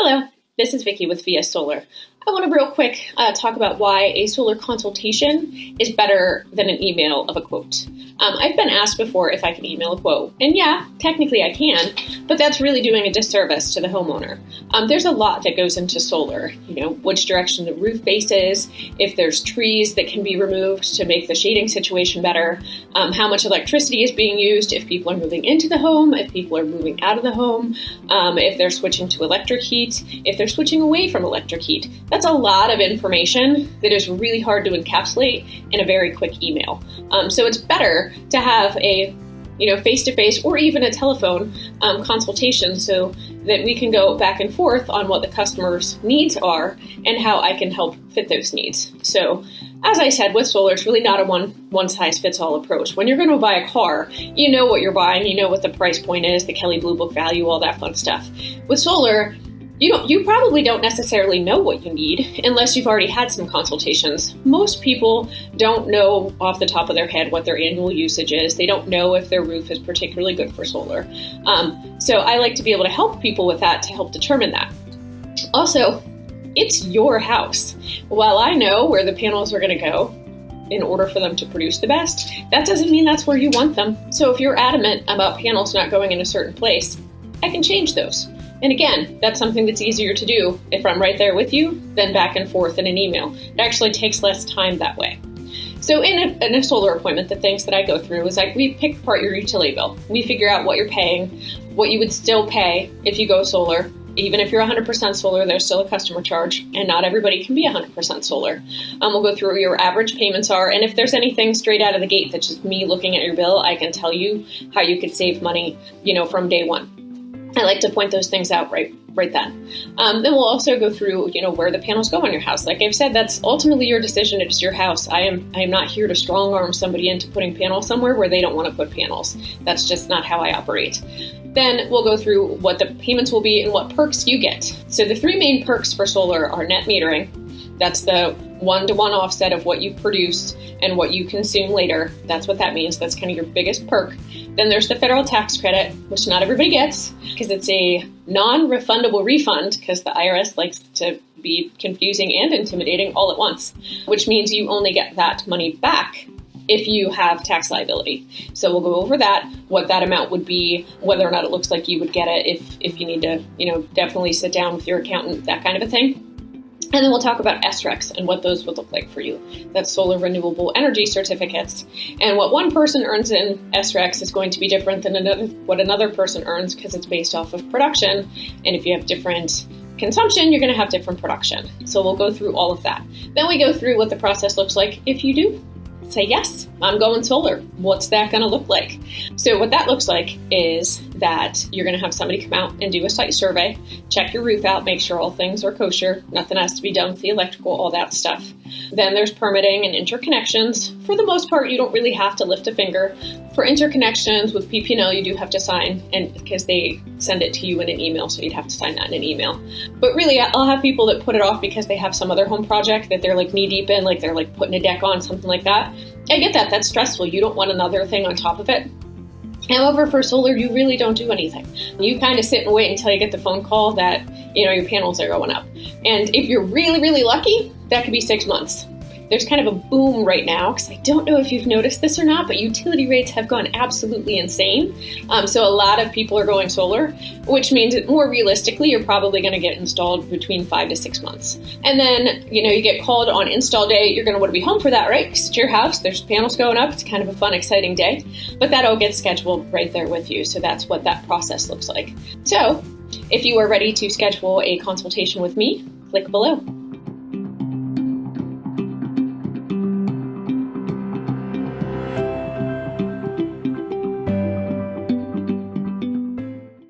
Hello, this is Vicki with VS Solar. I want to real quick talk about why a solar consultation is better than an email of a quote. I've been asked before if I can email a quote, and yeah, technically I can, but that's really doing a disservice to the homeowner. There's a lot that goes into solar, which direction the roof faces, if there's trees that can be removed to make the shading situation better, how much electricity is being used, if people are moving into the home, if people are moving out of the home, if they're switching to electric heat, if they're switching away from electric heat. That's a lot of information that is really hard to encapsulate in a very quick email. So it's better to have a face-to-face or even a telephone consultation so that we can go back and forth on what the customer's needs are and how I can help fit those needs. So as I said, with solar, it's really not a one-size-fits-all approach. When you're going to buy a car, you know what you're buying, you know what the price point is, the Kelley Blue Book value, all that fun stuff. With solar, you probably don't necessarily know what you need unless you've already had some consultations. Most people don't know off the top of their head what their annual usage is. They don't know if their roof is particularly good for solar. So I like to be able to help people with that to help determine that. Also, it's your house. While I know where the panels are going to go in order for them to produce the best, that doesn't mean that's where you want them. So if you're adamant about panels not going in a certain place, I can change those. And again, that's something that's easier to do if I'm right there with you than back and forth in an email. It actually takes less time that way. So in a solar appointment, the things that I go through is we pick apart your utility bill. We figure out what you're paying, what you would still pay if you go solar. Even if you're 100% solar, there's still a customer charge, and not everybody can be 100% solar. We'll go through what your average payments are, and if there's anything straight out of the gate that's just me looking at your bill, I can tell you how you could save money, from day one. I like to point those things out right then. Then we'll also go through, where the panels go on your house. Like I've said, that's ultimately your decision. It's your house. I am not here to strong arm somebody into putting panels somewhere where they don't want to put panels. That's just not how I operate. Then we'll go through what the payments will be and what perks you get. So the three main perks for solar are net metering. That's the one-to-one offset of what you produce and what you consume later. That's what that means. That's kind of your biggest perk. Then there's the federal tax credit, which not everybody gets because it's a non-refundable refund because the IRS likes to be confusing and intimidating all at once, which means you only get that money back if you have tax liability. So we'll go over that, what that amount would be, whether or not it looks like you would get it if you need to, definitely sit down with your accountant, that kind of a thing. And then we'll talk about SRECs and what those would look like for you. That's solar renewable energy certificates. And what one person earns in SRECs is going to be different than what another person earns because it's based off of production. And if you have different consumption, you're going to have different production. So we'll go through all of that. Then we go through what the process looks like if you do say, yes, I'm going solar. What's that going to look like? So what that looks like is that you're going to have somebody come out and do a site survey, check your roof out, make sure all things are kosher, nothing has to be done with the electrical, all that stuff. Then there's permitting and interconnections. For the most part, you don't really have to lift a finger. For interconnections with PP&L, you do have to sign, and because they send it to you in an email, so you'd have to sign that in an email. But really, I'll have people that put it off because they have some other home project that they're knee deep in, they're putting a deck on, something like that. I get that. That's stressful. You don't want another thing on top of it. However, for solar, you really don't do anything. You kind of sit and wait until you get the phone call that, your panels are going up. And if you're really, really lucky, that could be 6 months. There's kind of a boom right now, because I don't know if you've noticed this or not, but utility rates have gone absolutely insane. So a lot of people are going solar, which means that more realistically, you're probably going to get installed between 5 to 6 months. And then, you get called on install day. You're going to want to be home for that, right? Because it's your house. There's panels going up. It's kind of a fun, exciting day. But that all gets scheduled right there with you. So that's what that process looks like. So if you are ready to schedule a consultation with me, click below.